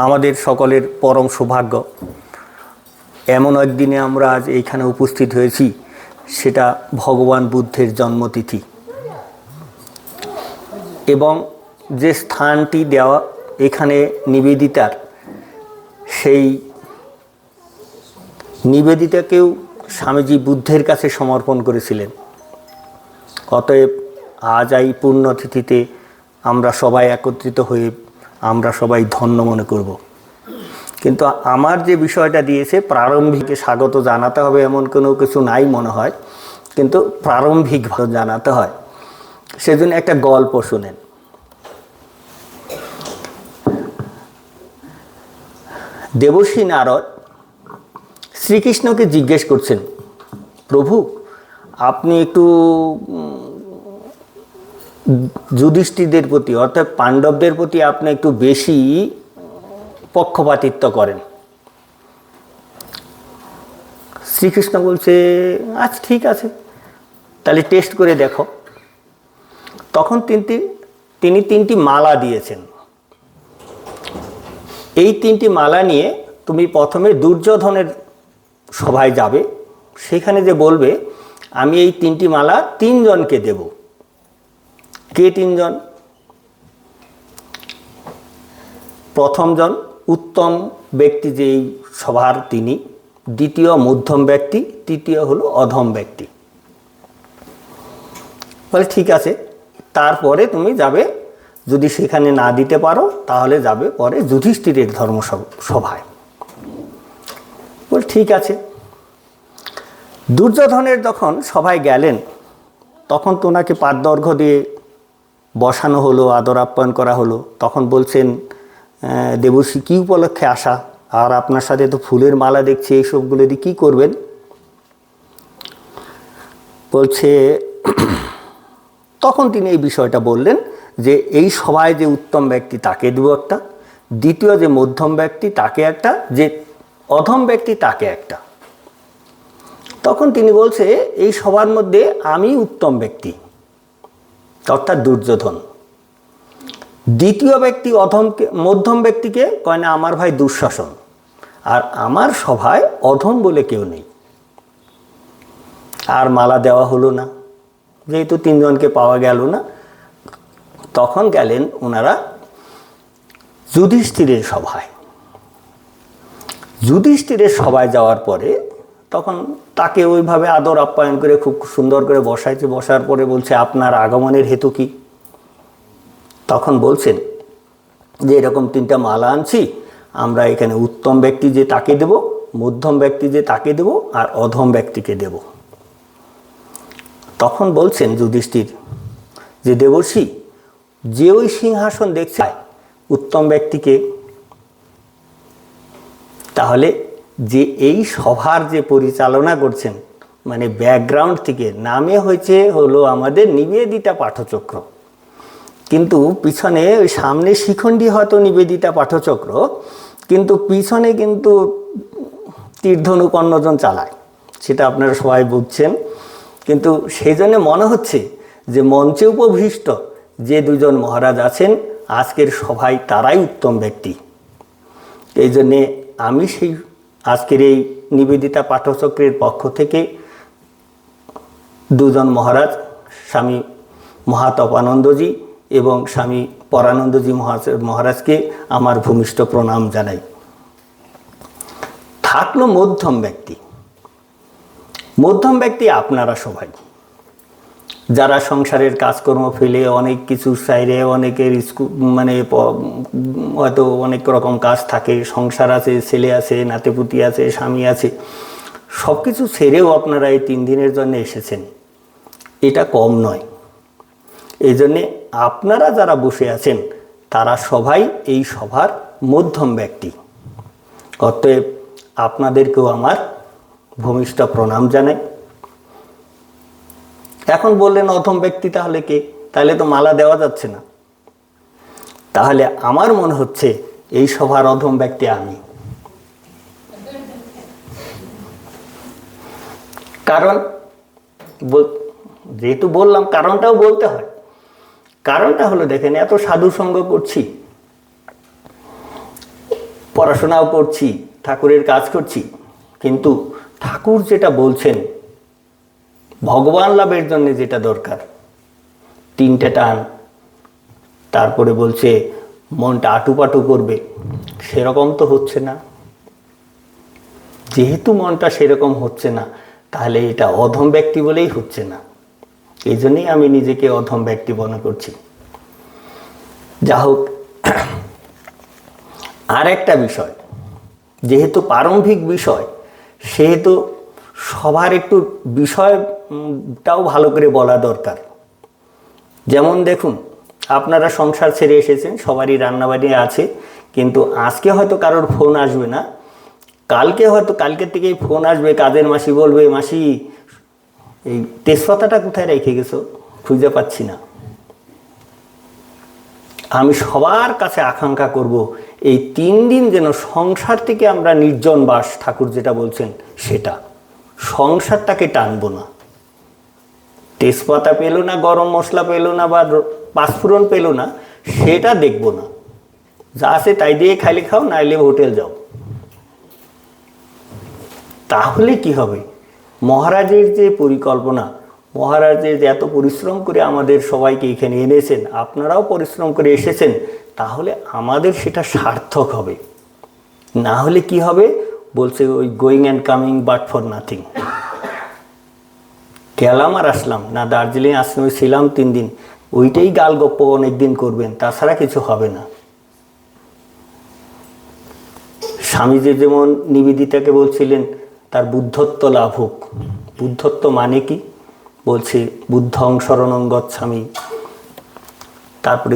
আমাদের সকলের পরম সৌভাগ্য এমন একদিনে আমরা আজ এইখানে উপস্থিত হয়েছি, সেটা ভগবান বুদ্ধের জন্মতিথি। এবং যে স্থানটি দেওয়া এখানে নিবেদিতার, সেই নিবেদিতাকেও স্বামীজি বুদ্ধের কাছে সমর্পণ করেছিলেন। অতএব আজ এই পুণ্যতিথিতে আমরা সবাই একত্রিত হয়ে আমরা সবাই ধন্য মনে করব। কিন্তু আমার যে বিষয়টা দিয়েছে, প্রারম্ভিকে স্বাগত জানাতে হবে এমন কোনো কিছু নাই মনে হয়, কিন্তু প্রারম্ভিকভাবে জানাতে হয়। সেজন্য একটা গল্প শুনেন। দেবর্ষি নারদ শ্রীকৃষ্ণকে জিজ্ঞেস করছেন, প্রভু আপনি একটু যুধিষ্ঠিরদের প্রতি অর্থাৎ পাণ্ডবদের প্রতি আপনি একটু বেশি পক্ষপাতিত্ব করেন। শ্রীকৃষ্ণ বলছে, আচ্ছা ঠিক আছে, তাহলে টেস্ট করে দেখো। তখন তিনি তিনটি মালা দিয়েছেন। এই তিনটি মালা নিয়ে তুমি প্রথমে দুর্যোধনের সভায় যাবে, সেখানে যে বলবে আমি এই তিনটি মালা তিনজনকে দেব। কে তিনজন? প্রথমজন উত্তম ব্যক্তি, যে এই সভার তিনি, দ্বিতীয় মধ্যম ব্যক্তি, তৃতীয় হলো অধম ব্যক্তি। বলে ঠিক আছে, তারপরে তুমি যাবে, যদি সেখানে না দিতে পারো তাহলে যাবে পরে যুধিষ্ঠিরের ধর্মসভায়। বলে ঠিক আছে। দুর্যোধনের যখন সভায় গেলেন, তখন তো ওনাকে পাদর্ঘ্য দিয়ে বসানো হলো, আদর আপ্যায়ন করা হলো। তখন বলছেন, দেবর্ষি কী উপলক্ষে আসা, আর আপনার সাথে তো ফুলের মালা দেখছি, এইসবগুলো দিয়ে কী করবেন? বলছে, তখন তিনি এই বিষয়টা বললেন যে এই সভায় যে উত্তম ব্যক্তি তাকে দেব একটা, দ্বিতীয় যে মধ্যম ব্যক্তি তাকে একটা, যে অধম ব্যক্তি তাকে একটা। তখন তিনি বলছে, এই সবার মধ্যে আমি উত্তম ব্যক্তি, অর্থাৎ দুর্যোধন। দ্বিতীয় ব্যক্তি মধ্যম ব্যক্তিকে কয় না, আমার ভাই দুঃশাসন। আর আমার সভায় অধম বলে কেউ নেই। আর মালা দেওয়া হলো না, যেহেতু তিনজনকে পাওয়া গেল না। তখন গেলেন ওনারা যুধিষ্ঠিরের সভায়। যুধিষ্ঠিরের সভায় যাওয়ার পরে তখন তাকে ওইভাবে আদর আপ্যায়ন করে খুব সুন্দর করে বসাইছে। বসার পরে বলছে, আপনার আগমনের হেতু কি? তখন বলছেন যে এরকম তিনটা মালা আনছি, আমরা এখানে উত্তম ব্যক্তি যে তাকে দেব, মধ্যম ব্যক্তি যে তাকে দেব, আর অধম ব্যক্তিকে দেব। তখন বলছেন যুধিষ্ঠির যে দেবর্ষি, যে ওই সিংহাসন দেখছে উত্তম ব্যক্তিকে, তাহলে যে এই সভার যে পরিচালনা করছেন, মানে ব্যাকগ্রাউন্ড থেকে নামে হলো আমাদের নিবেদিতা পাঠচক্র, কিন্তু পিছনে ওই সামনে শিখণ্ডী হয়তো নিবেদিতা পাঠচক্র, কিন্তু পিছনে কিন্তু তীরধনুক অন্যজন চালায়, সেটা আপনারা সবাই বুঝছেন। কিন্তু সেই জন্য মনে হচ্ছে যে মঞ্চে উপবিষ্ট যে দুজন মহারাজ আছেন আজকের সভায়, তারাই উত্তম ব্যক্তি। এই জন্যে আমি সেই আজকের এই নিবেদিতা পাঠচক্রের পক্ষ থেকে দুজন মহারাজ, স্বামী মহাতপানন্দজি এবং স্বামী পরানন্দজি মহারাজকে আমার ভূমিষ্ঠ প্রণাম জানাই। থাকলো মধ্যম ব্যক্তি। মধ্যম ব্যক্তি আপনারা সবাই, যারা সংসারের কাজকর্ম ফেলে অনেক কিছু সাইরে, অনেকের মানে হয়তো অনেক রকম কাজ থাকে, সংসার আছে, ছেলে আছে, নাতিপুতি আছে, স্বামী আছে, সব কিছু ছেড়েও আপনারা এই 3 দিনের জন্য এসেছেন, এটা কম নয়। এই জন্যে আপনারা যারা বসে আছেন তারা সবাই এই সভার মধ্যম ব্যক্তি। অতএব আপনাদেরকেও আমার ভূমিষ্ঠ প্রণাম জানাই। এখন বললেন অধম ব্যক্তি তাহলে কে? তাহলে তো মালা দেওয়া যাচ্ছে না। তাহলে আমার মনে হচ্ছে এই সভার অধম ব্যক্তি আমি। কারণ যেহেতু বললাম, কারণটাও বলতে হয়। কারণটা হলো, দেখেন, এত সাধু সঙ্গ করছি, পড়াশোনাও করছি, ঠাকুরের কাজ করছি, কিন্তু ঠাকুর যেটা বলছেন ভগবান লাভের জন্য যেটা দরকার, 3টে টান, তারপরে বলছে মনটা আটুপাটু করবে, সেরকম তো হচ্ছে না। যেহেতু মনটা সেরকম হচ্ছে না, তাহলে এটা অধম ব্যক্তি বলেই হচ্ছে না। এই জন্যই আমি নিজেকে অধম ব্যক্তি মনে করছি। যা হোক, আর একটা বিষয়, যেহেতু প্রারম্ভিক বিষয়, সেহেতু সবার একটু বিষয়টাও ভালো করে বলা দরকার। যেমন দেখুন, আপনারা সংসার ছেড়ে এসেছেন, সবারই রান্নাবাড়ি আছে, কিন্তু আজকে হয়তো কারোর ফোন আসবে না, কালকে হয়তো কালকের থেকেই ফোন আসবে, কাজের মাসি বলবে, মাসি এই তেজপাতাটা কোথায় রেখে গেছো, খুঁজে পাচ্ছি না। আমি সবার কাছে আকাঙ্ক্ষা করব এই 3 দিন যেন সংসার থেকে আমরা নির্জন বাস, ঠাকুর যেটা বলছেন সেটা, সংসারটাকে টানবো না। তেজপাতা পেলো না, গরম মশলা পেলো না, বা পাঁচফোড়ন পেলো না, সেটা দেখবো না। যা আছে তাই দিয়ে খাইলে খাও, নাইলে হোটেল যাও। তাহলে কি হবে? মহারাজের যে পরিকল্পনা, মহারাজের যে এত পরিশ্রম করে আমাদের সবাইকে এখানে এনেছেন, আপনারাও পরিশ্রম করে এসেছেন, তাহলে আমাদের সেটা সার্থক হবে। না হলে কি হবে? বলছে ওই going and coming but for nothing. গেলাম আর আসলাম না, দার্জিলিং আশ্রমে ছিলাম 3 দিন, ওইটাই গাল গপ্প অনেকদিন করবেন, তাছাড়া কিছু হবে না। স্বামীজি যেমন নিবেদিতাকে বলছিলেন তার বুদ্ধত্ব লাভ হোক। বুদ্ধত্ব মানে কি? বলছে বুদ্ধং শরণং গচ্ছামি, তারপরে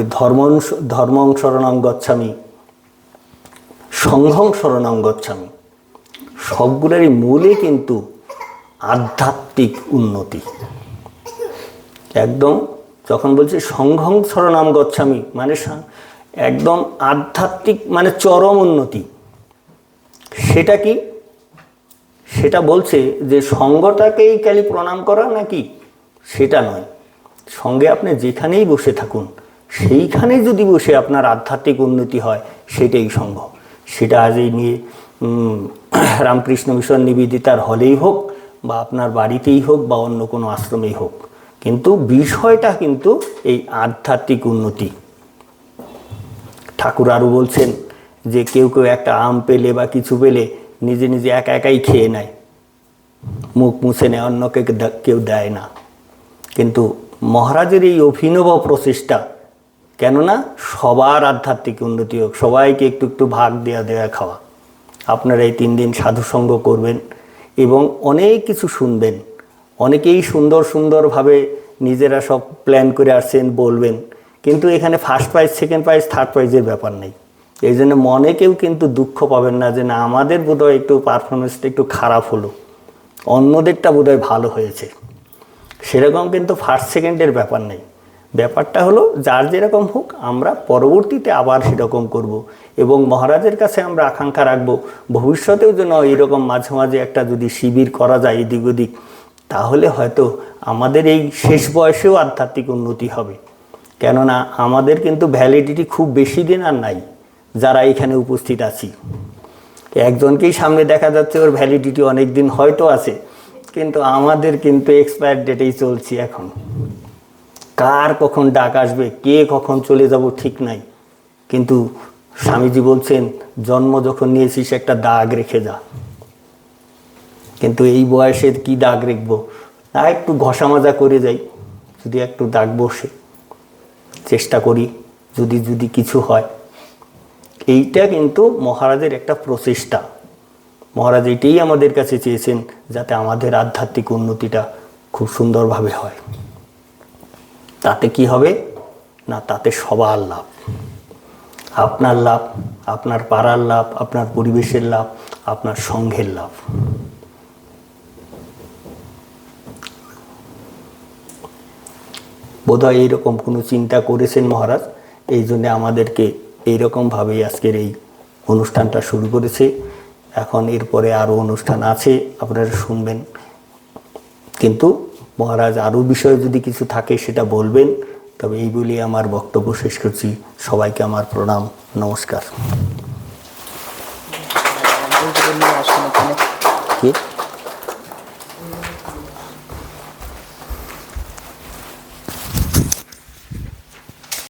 ধর্মং শরণং গচ্ছামি, সংঘং শরণং গচ্ছামি। সবগুলোরই মূলে কিন্তু আধ্যাত্মিক উন্নতি। একদম যখন বলছে সংঘং শরণং গচ্ছামি, মানে একদম আধ্যাত্মিক, মানে চরম উন্নতি। সেটা কি? সেটা বলছে যে সঙ্গটাকেই খালি প্রণাম করা নাকি, সেটা নয়। সঙ্গে আপনি যেখানেই বসে থাকুন, সেইখানেই যদি বসে আপনার আধ্যাত্মিক উন্নতি হয়, সেটাই সঙ্গ। সেটা আজ এই নিয়ে রামকৃষ্ণ মিশন নিবেদিতার হলেই হোক, বা আপনার বাড়িতেই হোক, বা অন্য কোনো আশ্রমেই হোক, কিন্তু বিষয়টা কিন্তু এই আধ্যাত্মিক উন্নতি। ঠাকুর আরও বলছেন যে কেউ কেউ একটা আম পেলে বা কিছু পেলে নিজে নিজে একা একাই খেয়ে নেয়, মুখ মুছে নেয়, অন্যকে কেউ দেয় না। কিন্তু মহারাজের এই অভিনব প্রচেষ্টা, কেননা সবার আধ্যাত্মিক উন্নতি হোক, সবাইকে একটু একটু ভাগ দেওয়া খাওয়া। আপনারা এই 3 দিন সাধুসঙ্গ করবেন এবং অনেক কিছু শুনবেন। অনেকেই সুন্দর সুন্দরভাবে নিজেরা সব প্ল্যান করে আসছেন, বলবেন, কিন্তু এখানে first prize, second prize, third প্রাইজের ব্যাপার নেই। এই জন্য মনে কেউ কিন্তু দুঃখ পাবেন না যে না, আমাদের বোধহয় একটু পারফরমেন্সটা একটু খারাপ হলো, অন্যদেরটা বোধহয় ভালো হয়েছে। সেরকম কিন্তু ফার্স্ট সেকেন্ডের ব্যাপার নেই। ব্যাপারটা হলো যার যেরকম হোক, আমরা পরবর্তীতে আবার সেরকম করব। এবং মহারাজের কাছে আমরা আকাঙ্ক্ষা রাখবো ভবিষ্যতেও যেন এরকম মাঝে মাঝে একটা যদি শিবির করা যায় এদিক ওদিক, তাহলে হয়তো আমাদের এই শেষ বয়সেও আধ্যাত্মিক উন্নতি হবে। কেননা আমাদের কিন্তু ভ্যালিডিটি খুব বেশি দিন আর নাই। যারা এখানে উপস্থিত আছি, একজনকেই সামনে দেখা যাচ্ছে ওর ভ্যালিডিটি অনেক দিন হয়তো আছে, কিন্তু আমাদের কিন্তু এক্সপায়ার ডেটেই চলছি এখন। কার কখন ডাক আসবে, কে কখন চলে যাব ঠিক নাই। কিন্তু স্বামীজি বলছেন জন্ম যখন নিয়েছিস একটা দাগ রেখে যা। কিন্তু এই বয়সের কি দাগ রাখবো? না, একটু ঘষা মাজা করে যাই, যদি একটু দাগ বসে, চেষ্টা করি যদি যদি কিছু হয়। এইটা কিন্তু মহারাজের একটা প্রচেষ্টা। মহারাজ এটাই আমাদের কাছে চেয়েছেন, যাতে আমাদের আধ্যাত্মিক উন্নতিটা খুব সুন্দরভাবে হয়। তাতে কি হবে না, তাতে সবার লাভ। আপনার লাভ, আপনার পাড়ার লাভ, আপনার পরিবেশের লাভ, আপনার সংঘের লাভ। বোধহয় এইরকম কোনো চিন্তা করেছেন মহারাজ, এই জন্যে আমাদেরকে এইরকমভাবেই আজকের এই অনুষ্ঠানটা শুরু করেছে। এখন এরপরে আরও অনুষ্ঠান আছে, আপনারা শুনবেন। কিন্তু মহারাজ আরও বিষয় যদি কিছু থাকে সেটা বলবেন। তবে এই বলে আমার বক্তব্য শেষ করছি। সবাইকে আমার প্রণাম, নমস্কার। এইগুলো নিয়ে আসুন এখানে। কি